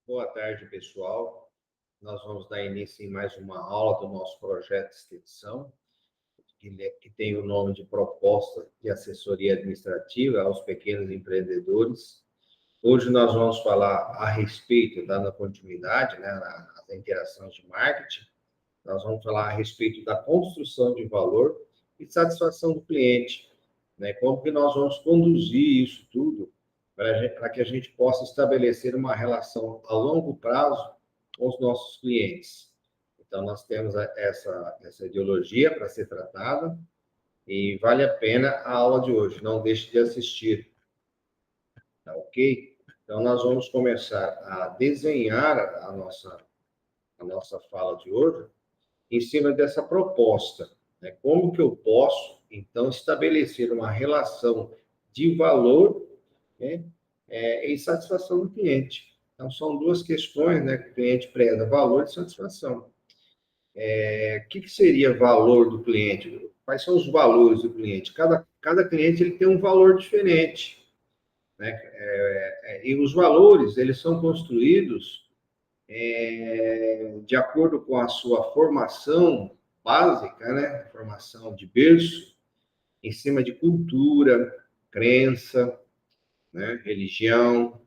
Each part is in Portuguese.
Boa tarde, pessoal. Nós vamos dar início em mais uma aula do nosso projeto de extensão, que tem o nome de Proposta de Assessoria Administrativa aos Pequenos Empreendedores. Hoje nós vamos falar a respeito, dando continuidade, né, às interações de marketing. Nós vamos falar a respeito da construção de valor e satisfação do cliente, né? Como que nós vamos conduzir isso tudo para que a gente possa estabelecer uma relação a longo prazo com os nossos clientes. Então, nós temos essa ideologia para ser tratada e vale a pena a aula de hoje. Não deixe de assistir, tá ok? Então, nós vamos começar a desenhar a nossa fala de hoje em cima dessa proposta, né? Como que eu posso, então, estabelecer uma relação de valor, né, e satisfação do cliente. Então, são duas questões, né, que o cliente preza, valor e satisfação. O que seria valor do cliente? Quais são os valores do cliente? Cada cliente ele tem um valor diferente, né? E os valores, eles são construídos de acordo com a sua formação básica, né? Formação de berço, em cima de cultura, crença, né? Religião.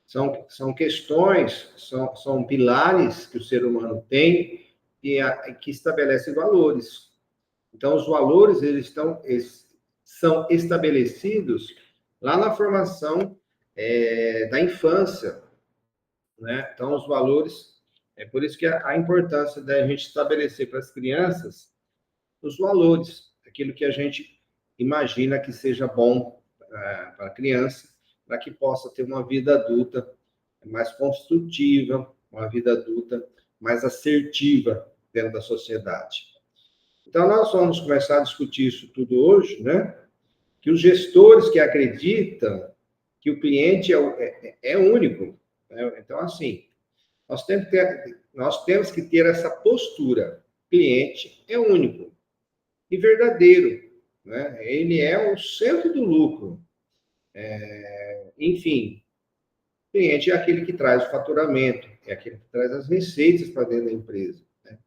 São questões, são pilares que o ser humano tem que estabelecem valores. Então, os valores eles são estabelecidos lá na formação da infância, né? Então, os valores, é por isso que a importância da gente estabelecer para as crianças os valores, aquilo que a gente imagina que seja bom para a criança, para que possa ter uma vida adulta mais construtiva, uma vida adulta mais assertiva dentro da sociedade. Então, nós vamos começar a discutir isso tudo hoje, né? Que os gestores que acreditam que o cliente é único, né? Então, assim, nós temos que ter essa postura. Cliente é único e verdadeiro, né? Ele é o centro do lucro. Enfim, o cliente é aquele que traz o faturamento, é aquele que traz as receitas para dentro da empresa, né?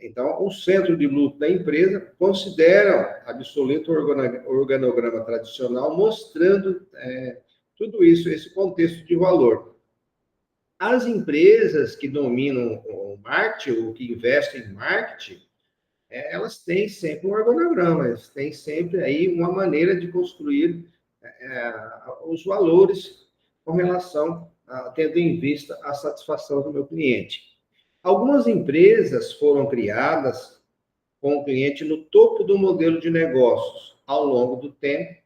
Então, o centro de lucro da empresa considera obsoleto o organograma tradicional, mostrando tudo isso, esse contexto de valor. As empresas que dominam o marketing, ou que investem em marketing, elas têm sempre um organograma, elas têm sempre aí uma maneira de construir os valores com relação tendo em vista a satisfação do meu cliente. Algumas empresas foram criadas com o cliente no topo do modelo de negócios. Ao longo do tempo,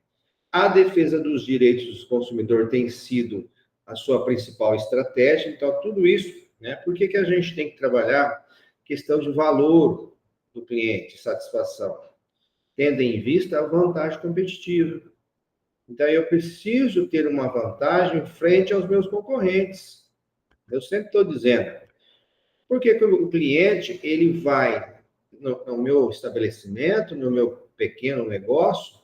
a defesa dos direitos do consumidor tem sido a sua principal estratégia. Então, tudo isso, né? Por que a gente tem que trabalhar questão de valor do cliente, satisfação, tendo em vista a vantagem competitiva. Então, eu preciso ter uma vantagem frente aos meus concorrentes. Eu sempre estou dizendo, por que o cliente ele vai no meu estabelecimento, no meu pequeno negócio,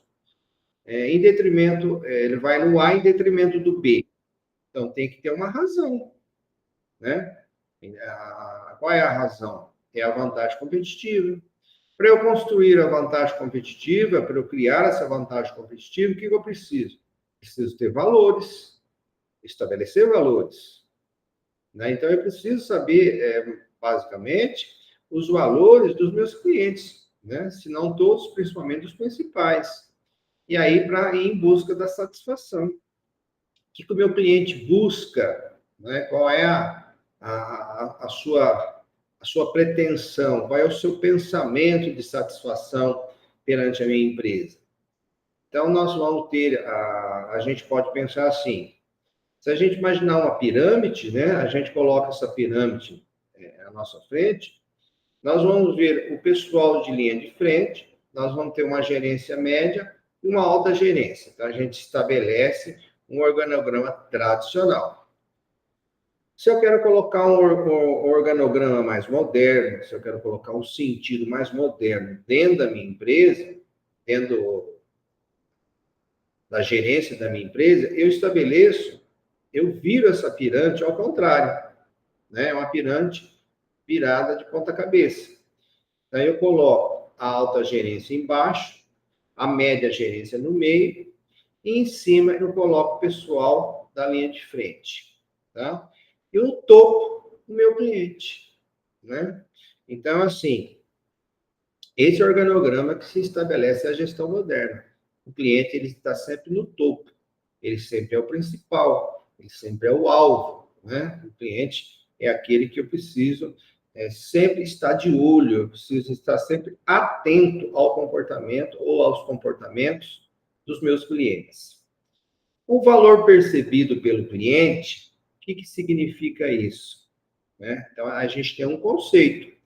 em detrimento, ele vai no A em detrimento do B. Então, tem que ter uma razão, né? Qual é a razão? É a vantagem competitiva. Para eu construir a vantagem competitiva, para eu criar essa vantagem competitiva, o que eu preciso? Preciso ter valores, estabelecer valores, né? Então, eu preciso saber, basicamente, os valores dos meus clientes, né? Se não todos, principalmente os principais. E aí, para ir em busca da satisfação. O que o meu cliente busca, né? Qual é a sua pretensão, qual é o seu pensamento de satisfação perante a minha empresa. Então, nós vamos ter, a gente pode pensar assim, se a gente imaginar uma pirâmide, né? A gente coloca essa pirâmide à nossa frente, nós vamos ver o pessoal de linha de frente, nós vamos ter uma gerência média e uma alta gerência. Então, a gente estabelece um organograma tradicional. Se eu quero colocar um organograma mais moderno, se eu quero colocar um sentido mais moderno dentro da minha empresa, dentro da gerência da minha empresa, eu estabeleço eu viro essa pirâmide ao contrário, né? É uma pirâmide virada de ponta cabeça. Então, eu coloco a alta gerência embaixo, a média gerência no meio, e em cima eu coloco o pessoal da linha de frente, tá? E no topo, o meu cliente, né? Então, assim, esse organograma que se estabelece a gestão moderna. O cliente, ele está sempre no topo, ele sempre é o principal, ele sempre é o alvo, né? O cliente é aquele que eu preciso sempre estar de olho, eu preciso estar sempre atento ao comportamento ou aos comportamentos dos meus clientes. O valor percebido pelo cliente, o que significa isso? Né? Então, a gente tem um conceito.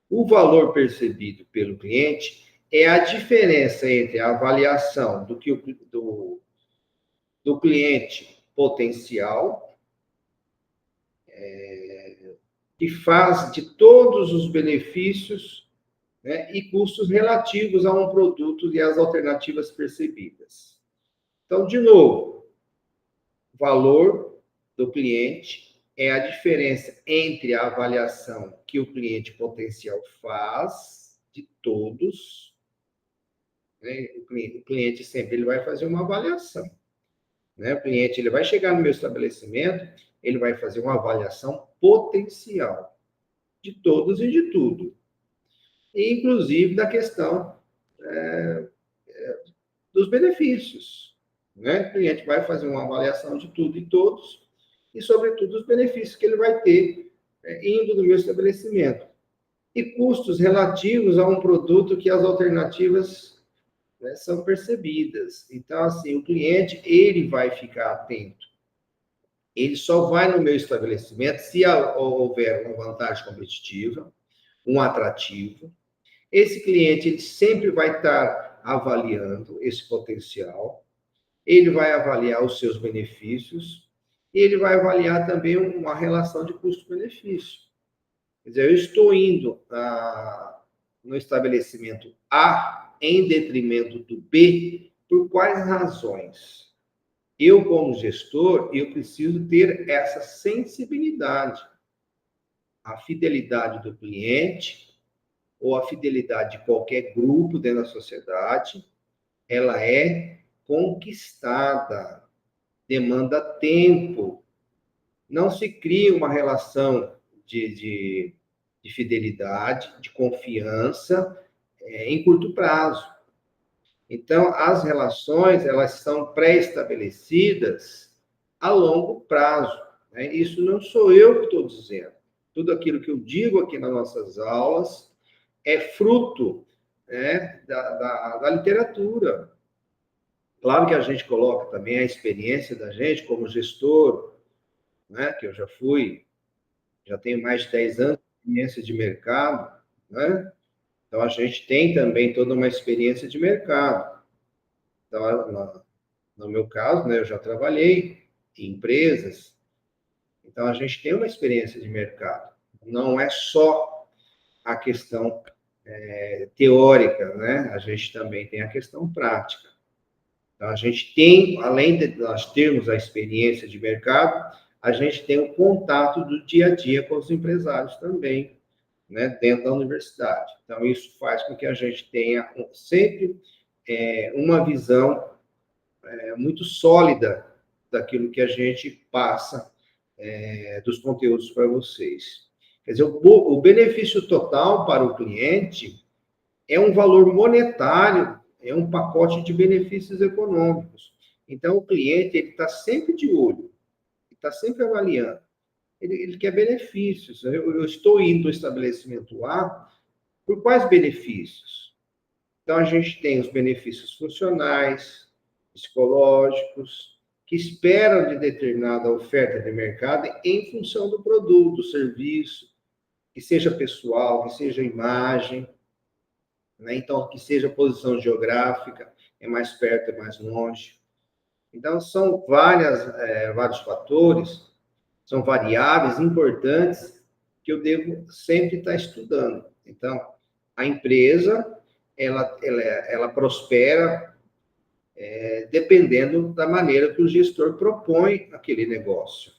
O valor percebido pelo cliente é a diferença entre a avaliação do cliente potencial, que faz de todos os benefícios, né, e custos relativos a um produto e as alternativas percebidas. Então, de novo, o valor do cliente é a diferença entre a avaliação que o cliente potencial faz de todos, né? O cliente sempre ele vai fazer uma avaliação, né? O cliente ele vai chegar no meu estabelecimento, ele vai fazer uma avaliação potencial de todos e de tudo, e inclusive da questão dos benefícios, né? O cliente vai fazer uma avaliação de tudo e todos e, sobretudo, os benefícios que ele vai ter indo no meu estabelecimento e custos relativos a um produto que as alternativas, né, são percebidas. Então, assim, o cliente, ele vai ficar atento. Ele só vai no meu estabelecimento se houver uma vantagem competitiva, um atrativo. Esse cliente, ele sempre vai estar avaliando esse potencial, ele vai avaliar os seus benefícios e ele vai avaliar também uma relação de custo-benefício. Quer dizer, eu estou indo no estabelecimento A em detrimento do B, por quais razões? Eu, como gestor, eu preciso ter essa sensibilidade. A fidelidade do cliente ou a fidelidade de qualquer grupo dentro da sociedade, ela é conquistada, demanda tempo. Não se cria uma relação de fidelidade, de confiança em curto prazo. Então, as relações, elas são pré-estabelecidas a longo prazo, né? Isso não sou eu que estou dizendo. Tudo aquilo que eu digo aqui nas nossas aulas é fruto, né, da literatura. Claro que a gente coloca também a experiência da gente como gestor, né, que eu já tenho mais de 10 anos de experiência de mercado, né? Então, a gente tem também toda uma experiência de mercado. Então, no meu caso, né, eu já trabalhei em empresas, então a gente tem uma experiência de mercado. Não é só a questão teórica, né? A gente também tem a questão prática. Então, a gente tem, além de nós termos a experiência de mercado, a gente tem o contato do dia a dia com os empresários também, né, dentro da universidade. Então, isso faz com que a gente tenha sempre uma visão muito sólida daquilo que a gente passa dos conteúdos para vocês. Quer dizer, o benefício total para o cliente é um valor monetário, é um pacote de benefícios econômicos. Então, o cliente ele está sempre de olho, está sempre avaliando. Ele quer benefícios. Eu estou indo ao estabelecimento A por quais benefícios? Então, a gente tem os benefícios funcionais, psicológicos, que esperam de determinada oferta de mercado em função do produto, do serviço, que seja pessoal, que seja imagem, né? Então, que seja posição geográfica, é mais perto, é mais longe. Então, são vários fatores, são variáveis importantes que eu devo sempre estar estudando. Então, a empresa, ela prospera dependendo da maneira que o gestor propõe aquele negócio.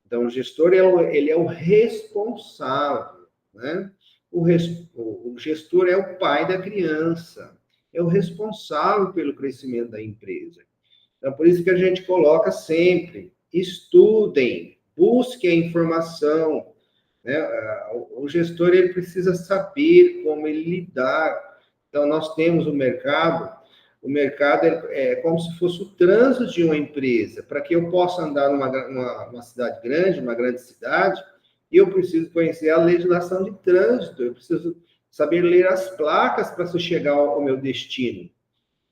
Então, o gestor ele é o responsável, né? O gestor é o pai da criança, é o responsável pelo crescimento da empresa. Então, por isso que a gente coloca sempre, estudem, busquem a informação, né? O gestor ele precisa saber como ele lidar. Então, nós temos o mercado é como se fosse o trânsito de uma empresa. Para que eu possa andar numa cidade grande, uma grande cidade, eu preciso conhecer a legislação de trânsito, eu preciso saber ler as placas para chegar ao meu destino.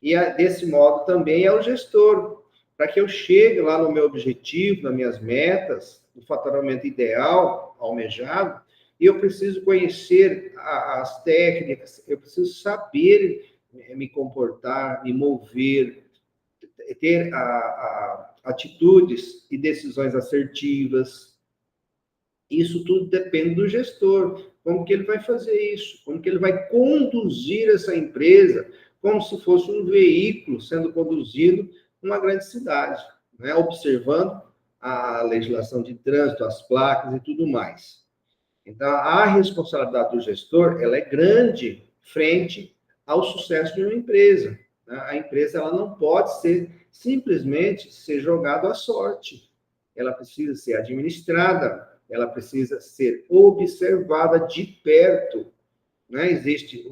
E desse modo também é o gestor, para que eu chegue lá no meu objetivo, nas minhas metas, no faturamento ideal, almejado, e eu preciso conhecer as técnicas, eu preciso saber me comportar, me mover, ter atitudes e decisões assertivas. Isso tudo depende do gestor, como que ele vai fazer isso, como que ele vai conduzir essa empresa, como se fosse um veículo sendo conduzido numa grande cidade, né? Observando a legislação de trânsito, as placas e tudo mais. Então, a responsabilidade do gestor, ela é grande frente ao sucesso de uma empresa, né? A empresa ela não pode simplesmente ser jogada à sorte. Ela precisa ser administrada, ela precisa ser observada de perto, né? Existe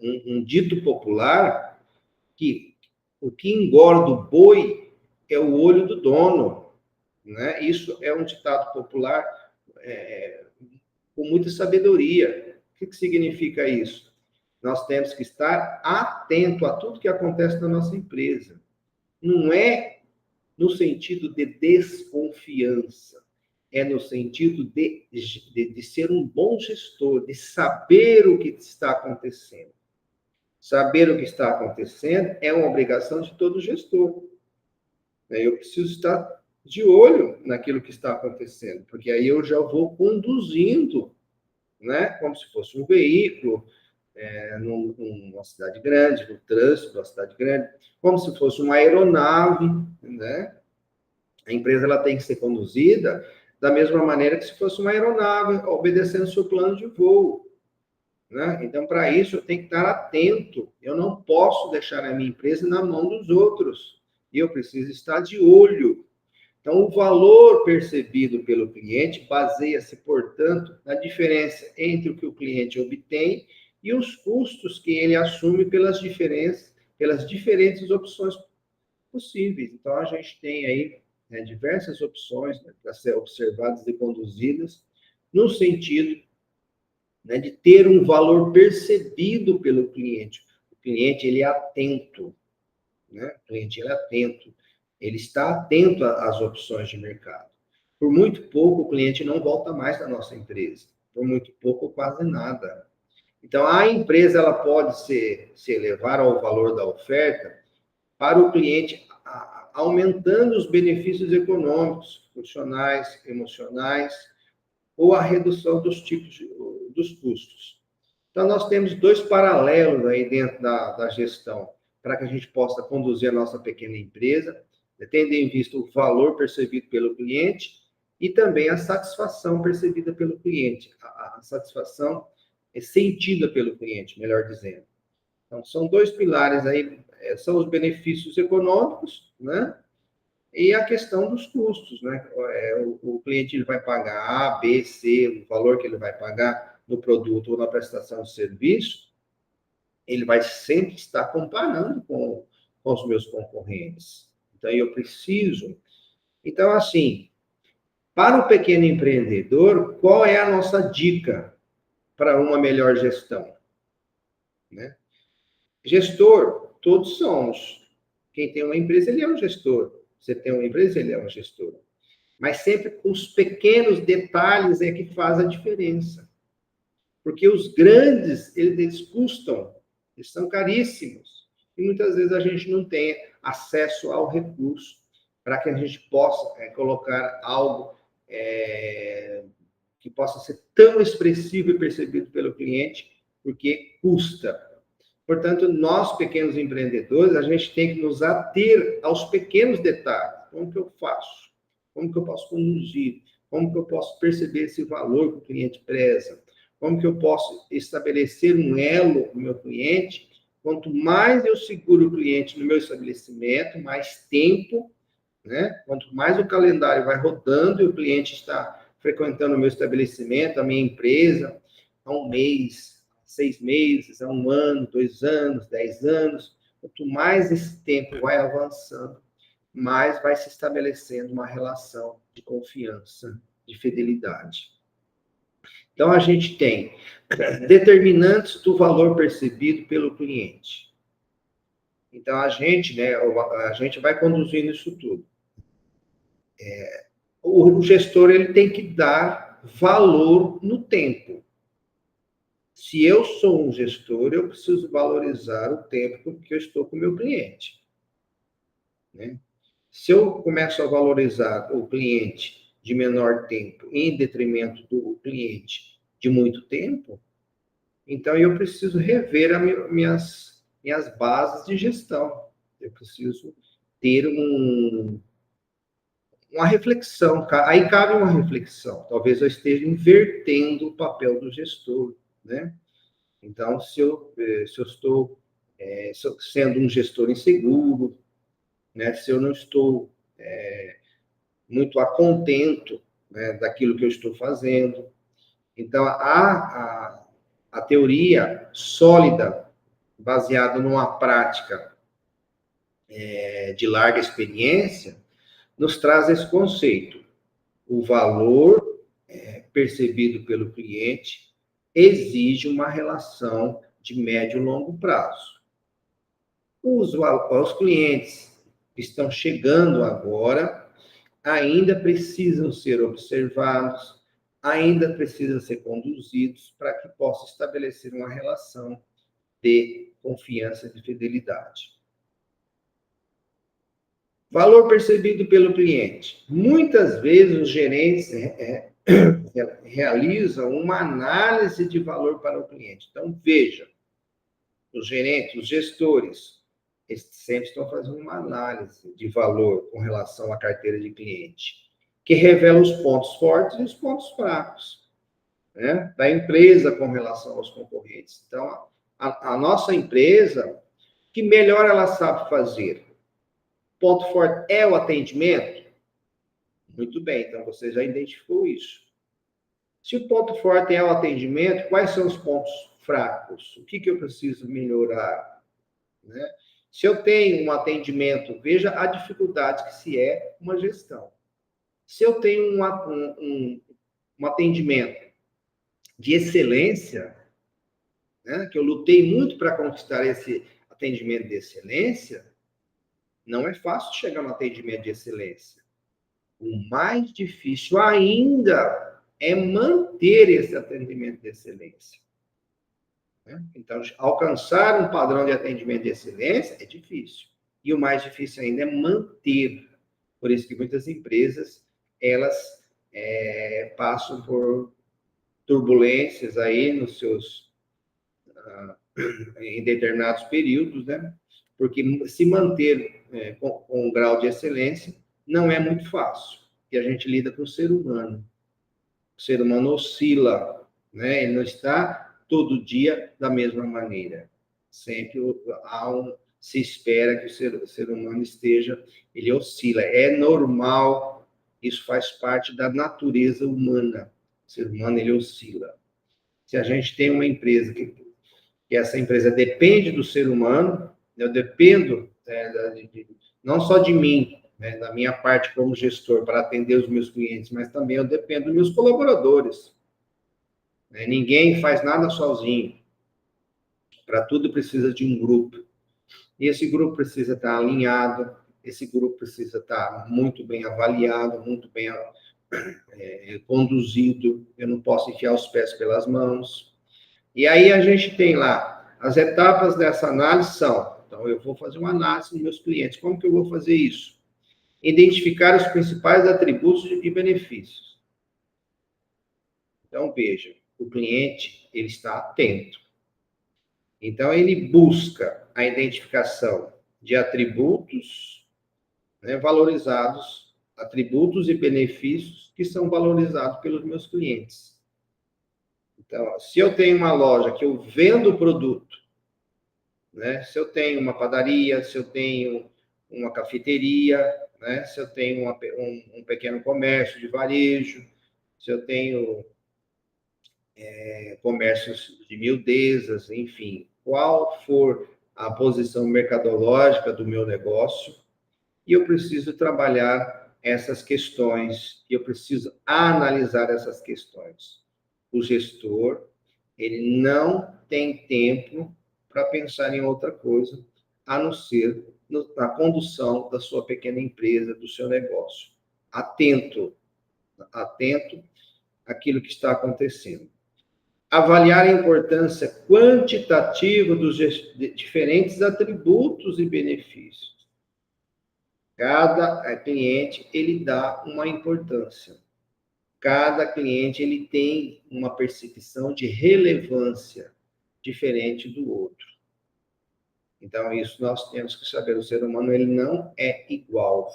um dito popular que o que engorda o boi é o olho do dono, né? Isso é um ditado popular com muita sabedoria. O que significa isso? Nós temos que estar atento a tudo que acontece na nossa empresa. Não é no sentido de desconfiança, é no sentido de ser um bom gestor, de saber o que está acontecendo. Saber o que está acontecendo é uma obrigação de todo gestor. Eu preciso estar de olho naquilo que está acontecendo, porque aí eu já vou conduzindo, né, como se fosse um veículo, numa cidade grande, no trânsito de uma cidade grande, como se fosse uma aeronave, né? A empresa ela tem que ser conduzida da mesma maneira que se fosse uma aeronave, obedecendo o seu plano de voo, né? Então, para isso, eu tenho que estar atento. Eu não posso deixar a minha empresa na mão dos outros. E eu preciso estar de olho. Então, o valor percebido pelo cliente baseia-se, portanto, na diferença entre o que o cliente obtém e os custos que ele assume pelas diferentes opções possíveis. Então, a gente tem aí, né, diversas opções, né, para ser observadas e conduzidas no sentido, né, de ter um valor percebido pelo cliente. O cliente ele é atento, né? O cliente ele é atento, ele está atento às opções de mercado. Por muito pouco, o cliente não volta mais da nossa empresa. Por muito pouco, quase nada. Então, a empresa ela pode se elevar ao valor da oferta para o cliente, aumentando os benefícios econômicos, funcionais, emocionais, ou a redução dos custos. Então, nós temos dois paralelos aí dentro da gestão, para que a gente possa conduzir a nossa pequena empresa, tendo em vista o valor percebido pelo cliente e também a satisfação percebida pelo cliente, a satisfação é sentida pelo cliente, melhor dizendo. Então, são dois pilares aí, são os benefícios econômicos, né? E a questão dos custos, né? O cliente ele vai pagar A, B, C, o valor que ele vai pagar no produto ou na prestação de serviço, ele vai sempre estar comparando com os meus concorrentes. Então, eu preciso. Então, assim, para o pequeno empreendedor, qual é a nossa dica para uma melhor gestão? Né? Gestor, todos somos. Quem tem uma empresa, ele é um gestor. Você tem uma empresa, ele é um gestor. Mas sempre os pequenos detalhes é que faz a diferença. Porque os grandes, eles custam, eles são caríssimos. E muitas vezes a gente não tem acesso ao recurso para que a gente possa colocar algo que possa ser tão expressivo e percebido pelo cliente, porque custa. Portanto, nós, pequenos empreendedores, a gente tem que nos ater aos pequenos detalhes. Como que eu faço? Como que eu posso conduzir? Como que eu posso perceber esse valor que o cliente preza? Como que eu posso estabelecer um elo com o meu cliente? Quanto mais eu seguro o cliente no meu estabelecimento, mais tempo, né? Quanto mais o calendário vai rodando e o cliente está frequentando o meu estabelecimento, a minha empresa, há um mês, 6 meses, há um ano, 2 anos, 10 anos, quanto mais esse tempo vai avançando, mais vai se estabelecendo uma relação de confiança, de fidelidade. Então, a gente tem determinantes do valor percebido pelo cliente. Então, a gente vai conduzindo isso tudo. O gestor ele tem que dar valor no tempo. Se eu sou um gestor, eu preciso valorizar o tempo que eu estou com o meu cliente. Né? Se eu começo a valorizar o cliente de menor tempo em detrimento do cliente de muito tempo, então eu preciso rever minhas bases de gestão. Eu preciso ter uma reflexão. Aí cabe uma reflexão. Talvez eu esteja invertendo o papel do gestor, né? Então, se eu estou sendo um gestor inseguro, né? Se eu não estou muito contento, né, daquilo que eu estou fazendo. Então, a teoria sólida, baseada numa prática de larga experiência, nos traz esse conceito. O valor percebido pelo cliente exige uma relação de médio e longo prazo. Os clientes que estão chegando agora ainda precisam ser observados, ainda precisam ser conduzidos para que possa estabelecer uma relação de confiança e de fidelidade. Valor percebido pelo cliente. Muitas vezes os gerentes realizam uma análise de valor para o cliente. Então, veja, os gerentes, os gestores, eles sempre estão fazendo uma análise de valor com relação à carteira de cliente, que revela os pontos fortes e os pontos fracos, né, da empresa com relação aos concorrentes. Então, a nossa empresa, que melhor ela sabe fazer? Ponto forte é o atendimento? Muito bem, então você já identificou isso. Se o ponto forte é o atendimento, quais são os pontos fracos? O que eu preciso melhorar? Né? Se eu tenho um atendimento, veja a dificuldade que se é uma gestão. Se eu tenho um atendimento de excelência, né, que eu lutei muito para conquistar esse atendimento de excelência, não é fácil chegar no atendimento de excelência. O mais difícil ainda é manter esse atendimento de excelência. Então, alcançar um padrão de atendimento de excelência é difícil. E o mais difícil ainda é manter. Por isso que muitas empresas, elas passam por turbulências aí nos seus, em determinados períodos, né? Porque se manter com um grau de excelência não é muito fácil. E a gente lida com o ser humano. O ser humano oscila, né? Ele não está todo dia da mesma maneira. Sempre se espera que o ser humano ele oscila. É normal, isso faz parte da natureza humana. O ser humano, ele oscila. Se a gente tem uma empresa que essa empresa depende do ser humano, eu dependo não só de mim, né, da minha parte como gestor para atender os meus clientes, mas também eu dependo dos meus colaboradores. Ninguém faz nada sozinho. Para tudo precisa de um grupo. E esse grupo precisa estar alinhado, esse grupo precisa estar muito bem avaliado, muito bem conduzido. Eu não posso enfiar os pés pelas mãos. E aí a gente tem lá, as etapas dessa análise são, então eu vou fazer uma análise dos meus clientes. Como que eu vou fazer isso? Identificar os principais atributos e benefícios. Então, veja, o cliente, ele está atento. Então, ele busca a identificação de atributos, né, valorizados, atributos e benefícios que são valorizados pelos meus clientes. Então, se eu tenho uma loja que eu vendo o produto, né, se eu tenho uma padaria, se eu tenho uma cafeteria, né, se eu tenho um pequeno comércio de varejo, se eu tenho comércios de miudezas, enfim, qual for a posição mercadológica do meu negócio, e eu preciso trabalhar essas questões, e eu preciso analisar essas questões. O gestor, ele não tem tempo para pensar em outra coisa, a não ser na condução da sua pequena empresa, do seu negócio. Atento àquilo que está acontecendo. Avaliar a importância quantitativa dos diferentes atributos e benefícios. Cada cliente, ele dá uma importância. Cada cliente, ele tem uma percepção de relevância diferente do outro. Então, isso nós temos que saber. O ser humano, ele não é igual.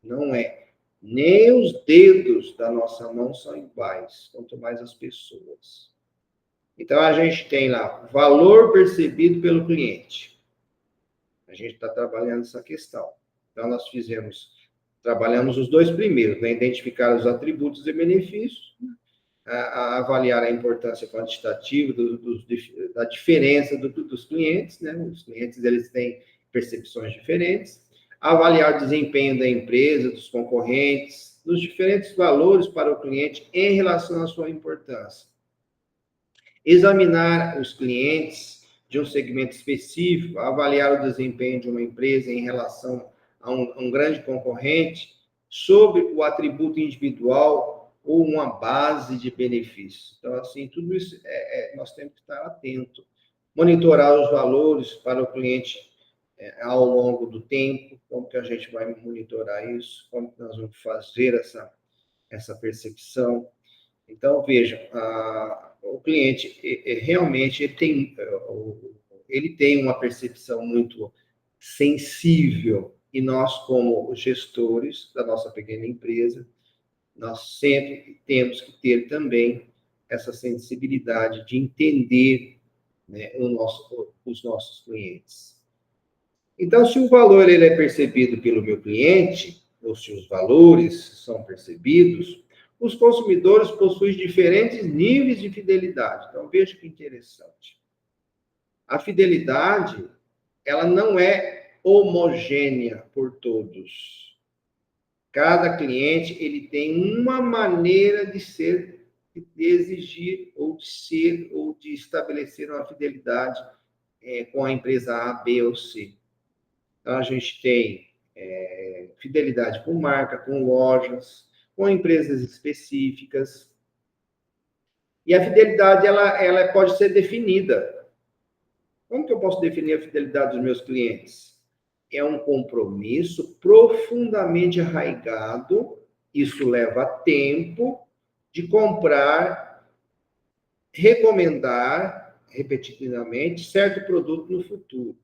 Não é. Nem os dedos da nossa mão são iguais, quanto mais as pessoas. Então, a gente tem lá valor percebido pelo cliente. A gente está trabalhando essa questão. Então, nós trabalhamos os dois primeiros, né? Identificar os atributos e benefícios, a avaliar a importância quantitativa da diferença dos clientes, né? Os clientes, eles têm percepções diferentes. Avaliar o desempenho da empresa, dos concorrentes, dos diferentes valores para o cliente em relação à sua importância. Examinar os clientes de um segmento específico, avaliar o desempenho de uma empresa em relação a um grande concorrente, sobre o atributo individual ou uma base de benefícios. Então, assim, tudo isso nós temos que estar atento. Monitorar os valores para o cliente ao longo do tempo, como que a gente vai monitorar isso, como que nós vamos fazer essa percepção. Então, veja, o cliente realmente ele tem uma percepção muito sensível, e nós, como gestores da nossa pequena empresa, nós sempre temos que ter também essa sensibilidade de entender, né, os nossos clientes. Então, se o valor ele é percebido pelo meu cliente, ou se os valores são percebidos, os consumidores possuem diferentes níveis de fidelidade. Então, veja que interessante. A fidelidade, ela não é homogênea por todos. Cada cliente, ele tem uma maneira de ser, de exigir, ou de ser, ou de estabelecer uma fidelidade com a empresa A, B ou C. Então, a gente tem fidelidade com marca, com lojas, com empresas específicas. E a fidelidade, ela pode ser definida. Como que eu posso definir a fidelidade dos meus clientes? É um compromisso profundamente arraigado, isso leva tempo, de comprar, recomendar repetidamente certo produto no futuro.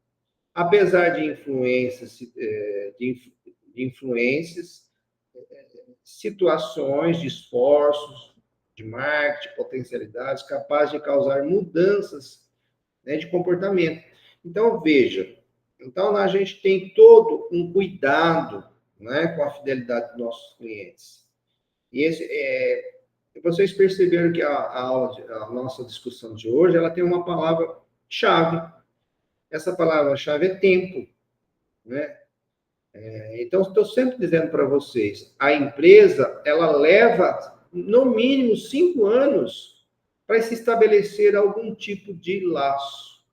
Apesar de influências, situações de esforços, de marketing, potencialidades, capazes de causar mudanças, né, de comportamento. Então, veja, então a gente tem todo um cuidado, né, com a fidelidade dos nossos clientes. E vocês perceberam que a nossa discussão de hoje, ela tem uma palavra-chave. Essa palavra-chave é tempo, né? Então, estou sempre dizendo para vocês, a empresa, ela leva, no mínimo, 5 anos para se estabelecer algum tipo de laço,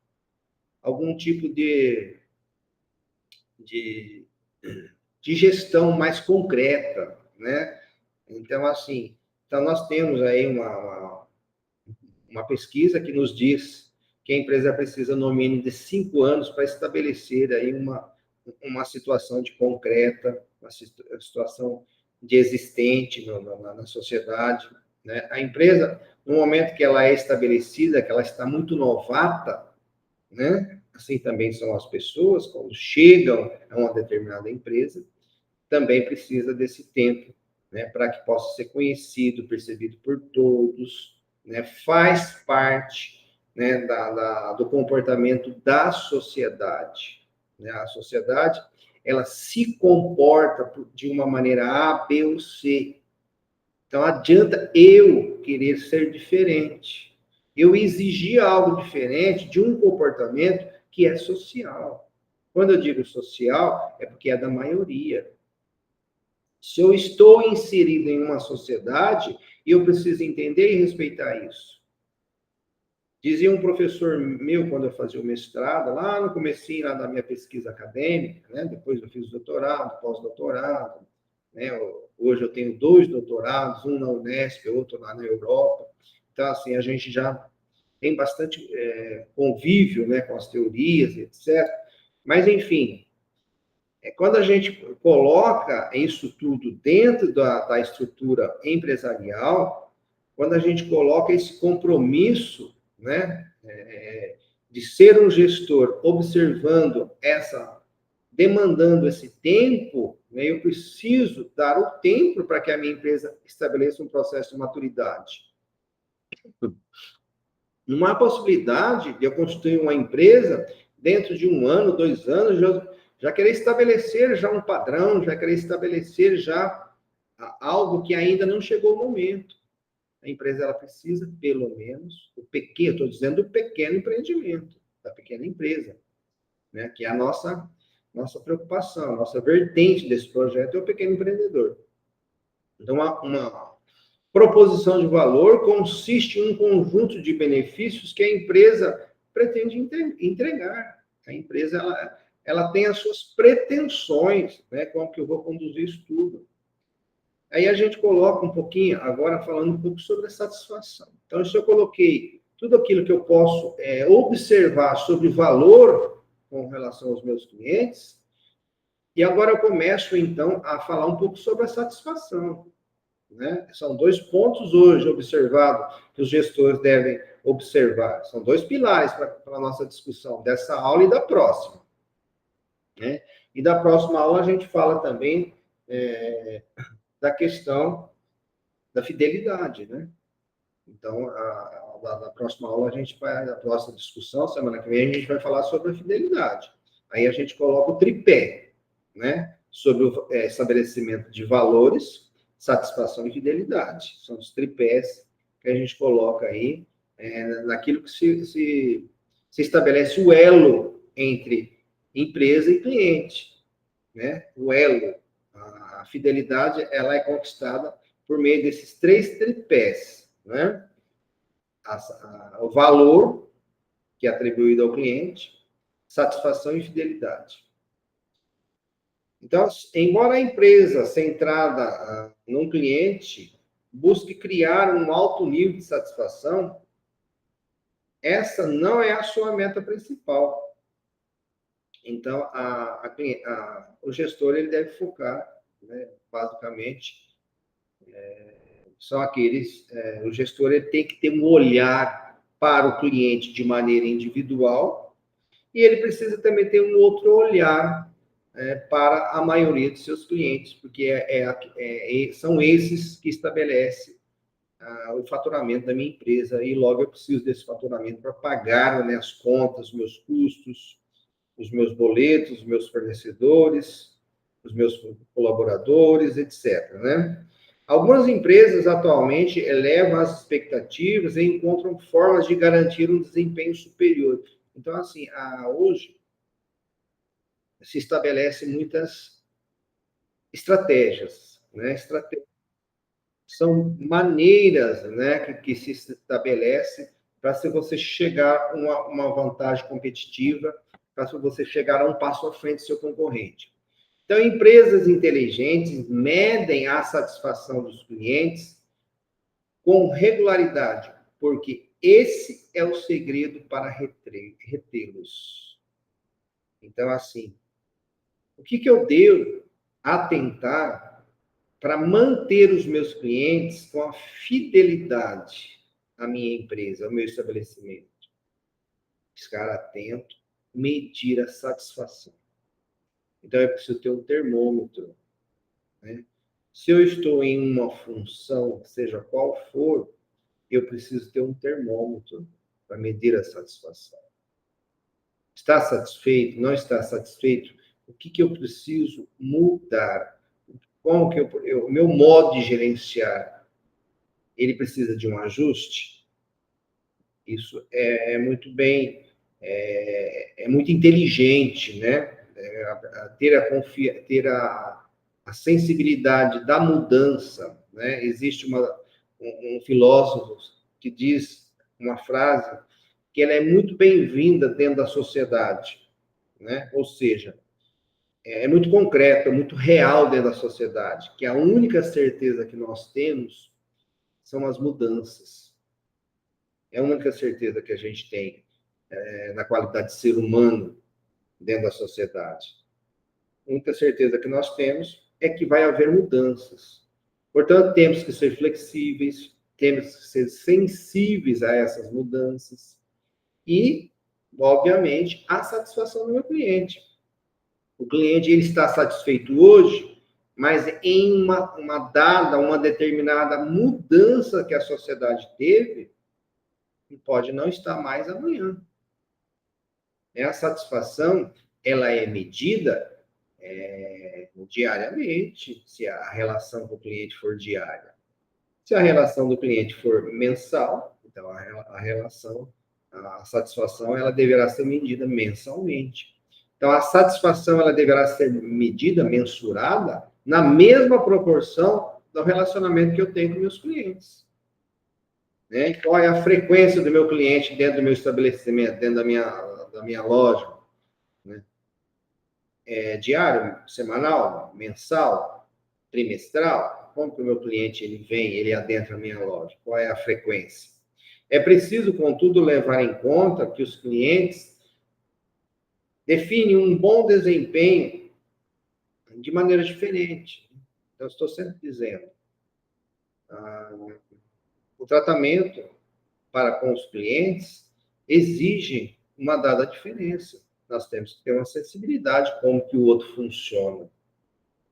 algum tipo de gestão mais concreta, né? Então, assim, nós temos aí uma pesquisa que nos diz que a empresa precisa, no mínimo, de 5 anos para estabelecer aí uma situação de concreta, uma situação de existente na sociedade, né? A empresa, no momento que ela é estabelecida, que ela está muito novata, né? Assim também são as pessoas, quando chegam a uma determinada empresa, também precisa desse tempo, né, para que possa ser conhecido, percebido por todos, né, faz parte, né, do comportamento da sociedade, né? A sociedade, ela se comporta de uma maneira A, B ou C. Então, adianta eu querer ser diferente, eu exigir algo diferente de um comportamento que é social. Quando eu digo social, é porque é da maioria. Se eu estou inserido em uma sociedade, eu preciso entender e respeitar isso. Dizia um professor meu, quando eu fazia o mestrado, lá no comecinho lá da minha pesquisa acadêmica, né? Depois eu fiz doutorado, pós-doutorado, né? Hoje eu tenho 2 doutorados, um na Unesp, outro lá na Europa. Então, assim, a gente já tem bastante convívio, né, com as teorias, etc. Mas, enfim, quando a gente coloca isso tudo dentro da estrutura empresarial, quando a gente coloca esse compromisso, né, de ser um gestor, observando demandando esse tempo, né, eu preciso dar o tempo para que a minha empresa estabeleça um processo de maturidade. Não há possibilidade de eu construir uma empresa dentro de 1 ano, 2 anos, já querer estabelecer já um padrão, já querer estabelecer já algo que ainda não chegou o momento. A empresa, ela precisa, pelo menos, o pequeno, estou dizendo o pequeno empreendimento, da pequena empresa, né? Que é a nossa preocupação, a nossa vertente desse projeto é o pequeno empreendedor. Então, uma proposição de valor consiste em um conjunto de benefícios que a empresa pretende entregar. A empresa, ela tem as suas pretensões, né? Como que eu vou conduzir isso tudo. Aí a gente coloca um pouquinho, agora falando um pouco sobre a satisfação. Então, se eu coloquei tudo aquilo que eu posso observar sobre valor com relação aos meus clientes, e agora eu começo, então, a falar um pouco sobre a satisfação, né? São 2 pontos hoje observados que os gestores devem observar. São 2 pilares para a nossa discussão, dessa aula e da próxima, né? E da próxima aula a gente fala também da questão da fidelidade, né? Então, na próxima aula, a gente vai, na próxima discussão, semana que vem, a gente vai falar sobre a fidelidade. Aí a gente coloca o tripé, né? Sobre o estabelecimento de valores, satisfação e fidelidade. São os tripés que a gente coloca aí naquilo que se estabelece o elo entre empresa e cliente, né? O elo, a fidelidade, ela é conquistada por meio desses 3 tripés, né? O valor que é atribuído ao cliente, satisfação e fidelidade. Então, embora a empresa centrada num cliente busque criar um alto nível de satisfação, essa não é a sua meta principal. Então, o gestor, ele deve focar, né, basicamente, são aqueles, o gestor, ele tem que ter um olhar para o cliente de maneira individual e ele precisa também ter um outro olhar para a maioria de seus clientes, porque são esses que estabelecem o faturamento da minha empresa e logo eu preciso desse faturamento para pagar, né, as contas, os meus custos, os meus boletos, os meus fornecedores, os meus colaboradores, etc., né? Algumas empresas atualmente elevam as expectativas e encontram formas de garantir um desempenho superior. Então, assim, hoje se estabelece muitas estratégias, né? São maneiras, né, que se estabelece para se você chegar a uma vantagem competitiva, para se você chegar a um passo à frente do seu concorrente. Então, empresas inteligentes medem a satisfação dos clientes com regularidade, porque esse é o segredo para retê-los. Então, assim, o que eu devo atentar para manter os meus clientes com a fidelidade à minha empresa, ao meu estabelecimento? ficar atento, medir a satisfação. Então, eu preciso ter um termômetro, né? Se eu estou em uma função, seja qual for, eu preciso ter um termômetro para medir a satisfação. Está satisfeito? Não está satisfeito? O que eu preciso mudar? Como que o meu modo de gerenciar, ele precisa de um ajuste? Isso é muito bem, é muito inteligente, né? Ter a sensibilidade da mudança, né? Existe um filósofo que diz uma frase que ela é muito bem-vinda dentro da sociedade, né? Ou seja, é muito concreto, é muito real dentro da sociedade, que a única certeza que nós temos são as mudanças. É a única certeza que a gente tem na qualidade de ser humano dentro da sociedade. A única certeza que nós temos é que vai haver mudanças. Portanto, temos que ser flexíveis, temos que ser sensíveis a essas mudanças e, obviamente, a satisfação do meu cliente. O cliente ele está satisfeito hoje, mas em uma determinada mudança que a sociedade teve, pode não estar mais amanhã. A satisfação, ela é medida diariamente, se a relação com o cliente for diária. Se a relação do cliente for mensal, então a satisfação, ela deverá ser medida mensalmente. Então, a satisfação, ela deverá ser medida, mensurada, na mesma proporção do relacionamento que eu tenho com meus clientes. Né? Qual é a frequência do meu cliente dentro do meu estabelecimento, dentro da minha loja? Né? É diário, semanal, mensal, trimestral? Como que o meu cliente ele vem, ele adentra a minha loja? Qual é a frequência? É preciso, contudo, levar em conta que os clientes definem um bom desempenho de maneira diferente. Então, estou sempre dizendo, o tratamento para com os clientes exige uma dada diferença. Nós temos que ter uma sensibilidade como que o outro funciona,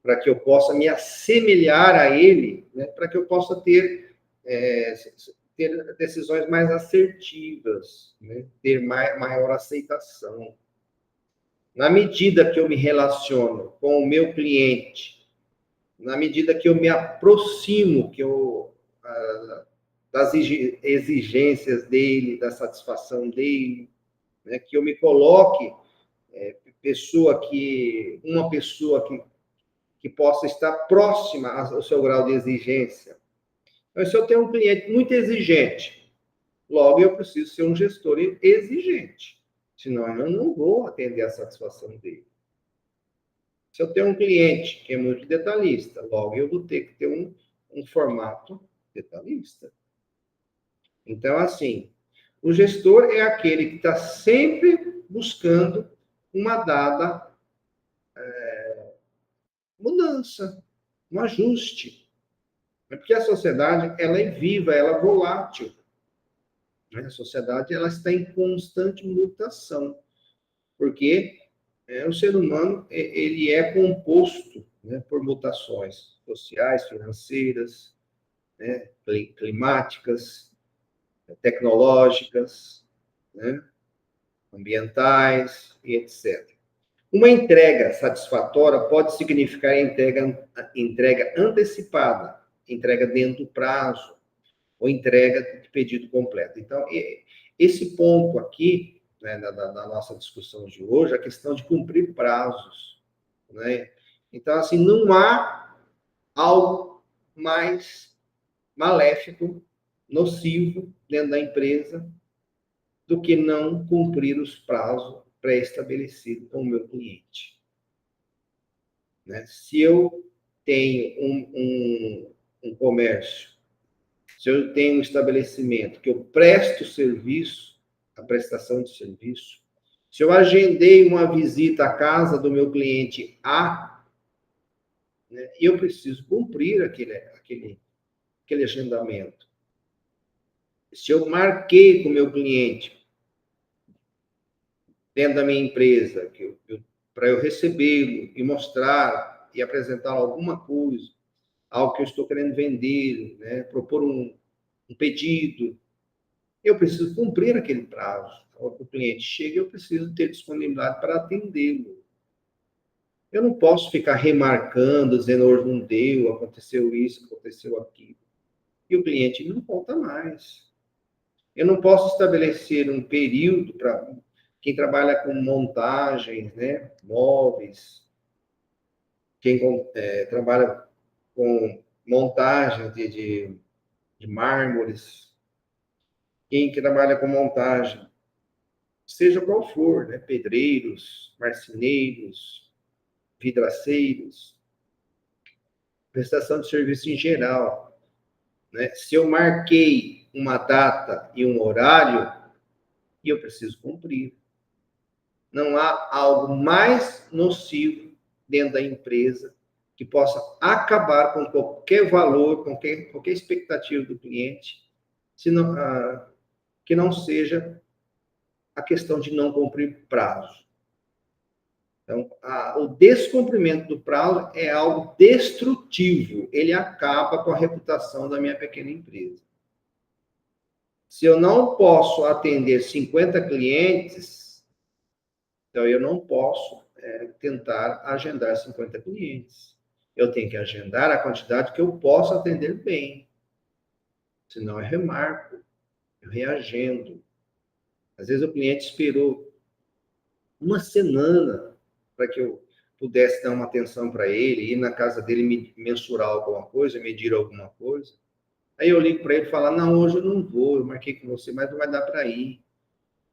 para que eu possa me assemelhar a ele, né? Para que eu possa ter decisões mais assertivas, né? Ter maior aceitação. Na medida que eu me relaciono com o meu cliente, na medida que eu me aproximo das exigências dele, da satisfação dele, né? Que eu me coloque uma pessoa que possa estar próxima ao seu grau de exigência. Então, se eu tenho um cliente muito exigente, logo eu preciso ser um gestor exigente, senão eu não vou atender a satisfação dele. Se eu tenho um cliente que é muito detalhista, logo eu vou ter que ter um formato detalhista. Então, assim, o gestor é aquele que está sempre buscando uma dada mudança, um ajuste. Porque a sociedade ela é viva, ela é volátil. A sociedade ela está em constante mutação, porque o ser humano ele é composto, né, por mutações sociais, financeiras, né, climáticas, tecnológicas, né, ambientais e etc. Uma entrega satisfatória pode significar entrega antecipada, entrega dentro do prazo, ou entrega de pedido completo. Então, esse ponto aqui, né, da nossa discussão de hoje, a questão de cumprir prazos. Né? Então, assim, não há algo mais maléfico, nocivo dentro da empresa do que não cumprir os prazos pré-estabelecidos com o meu cliente. Né? Se eu tenho um comércio, se eu tenho um estabelecimento que eu presto serviço, a prestação de serviço, se eu agendei uma visita à casa do meu cliente A, né, eu preciso cumprir aquele agendamento. Se eu marquei com o meu cliente dentro da minha empresa, para eu recebê-lo e mostrar e apresentar alguma coisa, algo que eu estou querendo vender, né? Propor um pedido, eu preciso cumprir aquele prazo. O cliente chega, eu preciso ter disponibilidade para atendê-lo. Eu não posso ficar remarcando, dizendo hoje não deu, aconteceu isso, aconteceu aquilo. E o cliente não volta mais. Eu não posso estabelecer um período para quem trabalha com montagens, né, móveis, quem trabalha com montagem de mármores, quem trabalha com montagem, seja qual for, né, pedreiros, marceneiros, vidraceiros, prestação de serviço em geral, né? Se eu marquei uma data e um horário, eu preciso cumprir. Não há algo mais nocivo dentro da empresa que possa acabar com qualquer valor, com qualquer expectativa do cliente, que não seja a questão de não cumprir prazo. Então, o descumprimento do prazo é algo destrutivo. Ele acaba com a reputação da minha pequena empresa. Se eu não posso atender 50 clientes, então eu não posso tentar agendar 50 clientes. Eu tenho que agendar a quantidade que eu posso atender bem. Senão eu remarco, eu reagendo. Às vezes o cliente esperou uma semana para que eu pudesse dar uma atenção para ele, ir na casa dele me mensurar alguma coisa, medir alguma coisa. Aí eu ligo para ele e falo, não, hoje eu não vou, eu marquei com você, mas não vai dar para ir.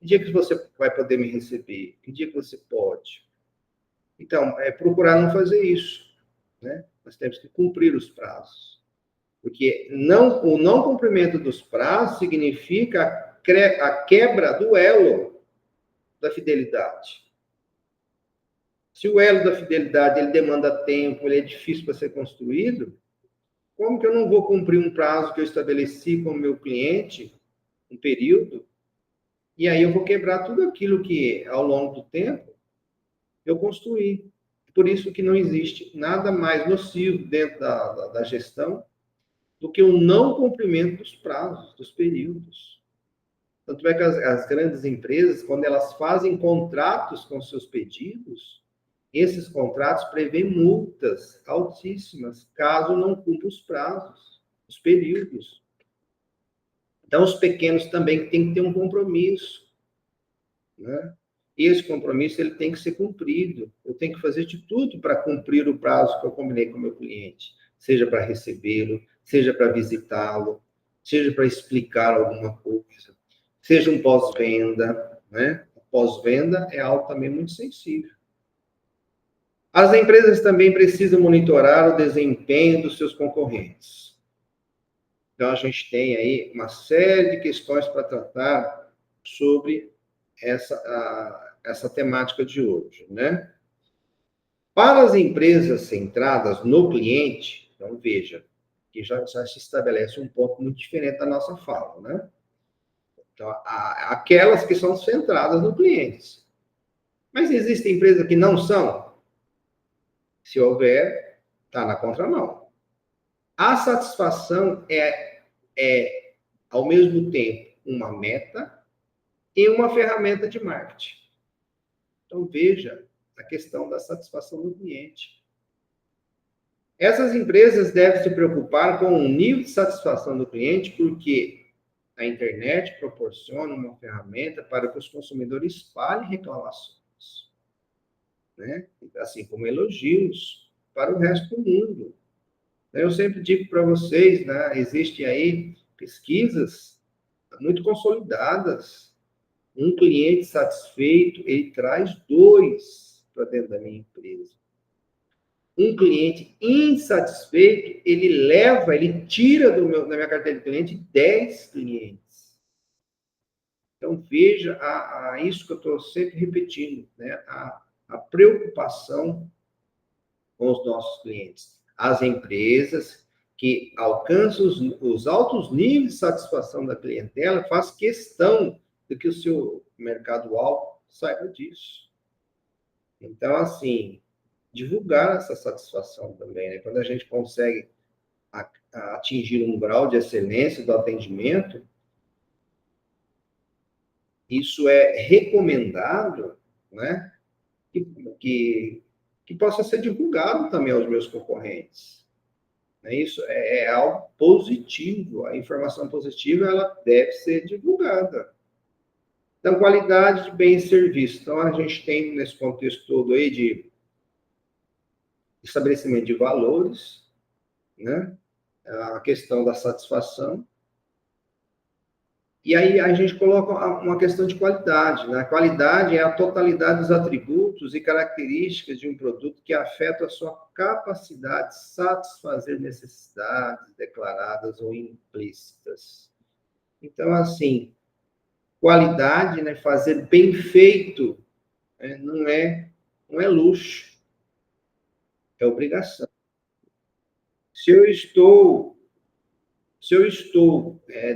Que dia que você vai poder me receber? Que dia que você pode? Então, procurar não fazer isso, né? Nós temos que cumprir os prazos. Porque o não cumprimento dos prazos significa a quebra do elo da fidelidade. Se o elo da fidelidade ele demanda tempo, ele é difícil para ser construído, como que eu não vou cumprir um prazo que eu estabeleci com o meu cliente, um período, e aí eu vou quebrar tudo aquilo que, ao longo do tempo, eu construí. Por isso que não existe nada mais nocivo dentro da gestão do que o não cumprimento dos prazos, dos períodos. Tanto é que as grandes empresas, quando elas fazem contratos com seus pedidos, esses contratos prevêem multas altíssimas, caso não cumpra os prazos, os períodos. Então, os pequenos também têm que ter um compromisso, né? E esse compromisso ele tem que ser cumprido. Eu tenho que fazer de tudo para cumprir o prazo que eu combinei com o meu cliente, seja para recebê-lo, seja para visitá-lo, seja para explicar alguma coisa, seja um pós-venda, né? O pós-venda é algo também muito sensível. As empresas também precisam monitorar o desempenho dos seus concorrentes. Então, a gente tem aí uma série de questões para tratar sobre essa temática de hoje, né? Para as empresas centradas no cliente, então, veja, que já se estabelece um ponto muito diferente da nossa fala, né? Então, aquelas que são centradas no cliente. Mas existem empresas que não são? Se houver, está na contramão. A satisfação é, ao mesmo tempo, uma meta e uma ferramenta de marketing. Então, veja a questão da satisfação do cliente. Essas empresas devem se preocupar com o nível de satisfação do cliente, porque a internet proporciona uma ferramenta para que os consumidores espalhem reclamações, né? Assim como elogios para o resto do mundo. Eu sempre digo para vocês, né, existem aí pesquisas muito consolidadas. Um cliente satisfeito, ele traz 2 para dentro da minha empresa. Um cliente insatisfeito, ele tira da minha carteira de cliente 10 clientes. Então, veja isso que eu estou sempre repetindo, né? A preocupação com os nossos clientes. As empresas que alcançam os altos níveis de satisfação da clientela faz questão de que o seu mercado-alvo saiba disso. Então, assim, divulgar essa satisfação também, né? Quando a gente consegue atingir um grau de excelência do atendimento, isso é recomendado, né? Que possa ser divulgado também aos meus concorrentes. Isso é algo positivo. A informação positiva ela deve ser divulgada. Então, qualidade de bem e serviço. Então, a gente tem nesse contexto todo aí de estabelecimento de valores, né? A questão da satisfação. E aí a gente coloca uma questão de qualidade, né? A qualidade é a totalidade dos atributos e características de um produto que afeta a sua capacidade de satisfazer necessidades declaradas ou implícitas. Então, assim, qualidade, né? Fazer bem feito, né? Não é luxo, é obrigação. Se eu estou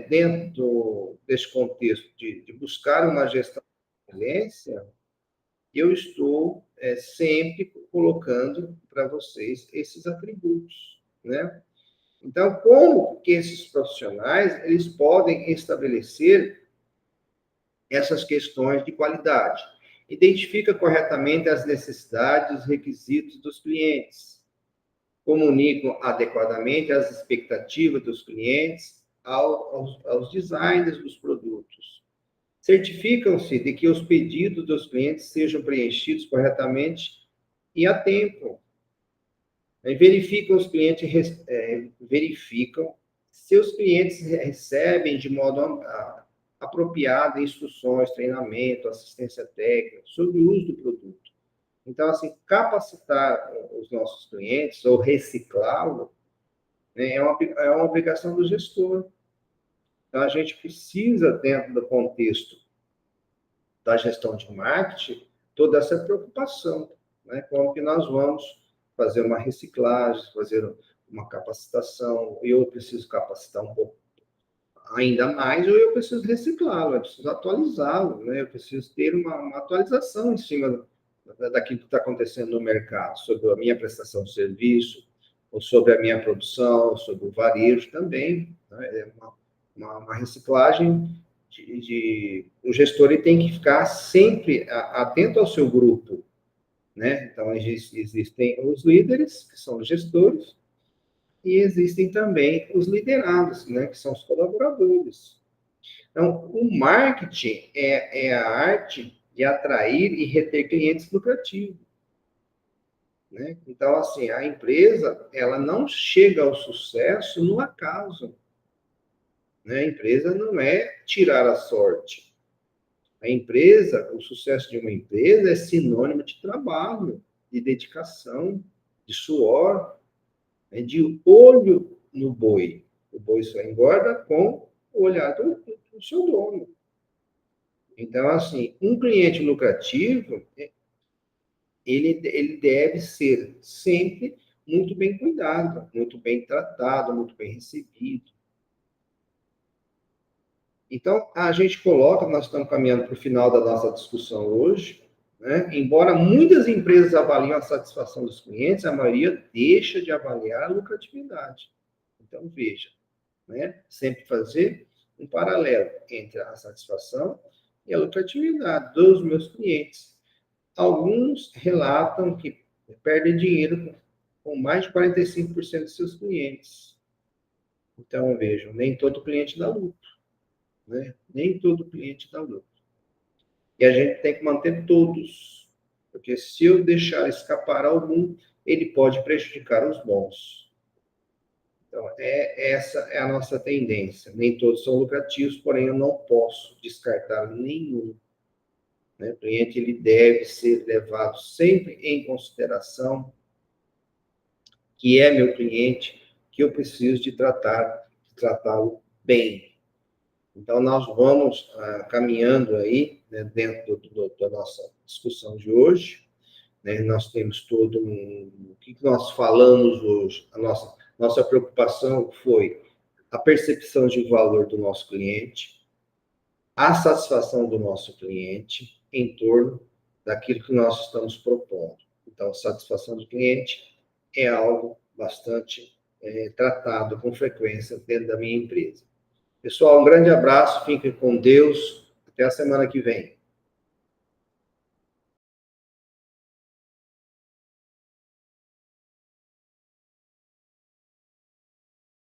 dentro desse contexto de buscar uma gestão de excelência, eu estou sempre colocando para vocês esses atributos, né? Então, como que esses profissionais eles podem estabelecer essas questões de qualidade? Identifica corretamente as necessidades e os requisitos dos clientes, comunicam adequadamente as expectativas dos clientes aos designers dos produtos. Certificam-se de que os pedidos dos clientes sejam preenchidos corretamente e a tempo. Verificam se os clientes recebem de modo apropriado instruções, treinamento, assistência técnica sobre o uso do produto. Então, assim, capacitar os nossos clientes ou reciclá-lo, né, é uma obrigação do gestor. Então, a gente precisa, dentro do contexto da gestão de marketing, toda essa preocupação, né? Como que nós vamos fazer uma reciclagem, fazer uma capacitação, eu preciso capacitar um pouco ainda mais, ou eu preciso reciclá-lo, eu preciso atualizá-lo, né? Eu preciso ter uma atualização em cima daquilo que está acontecendo no mercado, sobre a minha prestação de serviço, ou sobre a minha produção, sobre o varejo também, né? É uma reciclagem o gestor ele tem que ficar sempre atento ao seu grupo, né? Então, existem os líderes, que são os gestores, e existem também os liderados, né? Que são os colaboradores. Então, o marketing é a arte de atrair e reter clientes lucrativos, né? Então, assim, a empresa, ela não chega ao sucesso no acaso, né? A empresa não é tirar a sorte. A empresa, o sucesso de uma empresa é sinônimo de trabalho, de dedicação, de suor, né? De olho no boi. O boi só engorda com o olhar do seu dono. Então, assim, um cliente lucrativo, ele deve ser sempre muito bem cuidado, muito bem tratado, muito bem recebido. Então, a gente coloca, nós estamos caminhando para o final da nossa discussão hoje, né? Embora muitas empresas avaliem a satisfação dos clientes, a maioria deixa de avaliar a lucratividade. Então, veja, né? Sempre fazer um paralelo entre a satisfação e a lucratividade dos meus clientes. Alguns relatam que perdem dinheiro com mais de 45% de seus clientes. Então, vejam, nem todo cliente dá lucro, né? Nem todo cliente dá lucro. E a gente tem que manter todos, porque se eu deixar escapar algum, ele pode prejudicar os bons. Então, essa é a nossa tendência. Nem todos são lucrativos, porém eu não posso descartar nenhum, né? O cliente ele deve ser levado sempre em consideração, que é meu cliente, que eu preciso de tratá-lo bem. Então, nós vamos caminhando aí, né, dentro da nossa discussão de hoje, né? Nós temos todo o que nós falamos hoje, a nossa preocupação foi a percepção de valor do nosso cliente, a satisfação do nosso cliente, em torno daquilo que nós estamos propondo. Então, satisfação do cliente é algo bastante tratado com frequência dentro da minha empresa. Pessoal, um grande abraço, fiquem com Deus, até a semana que vem.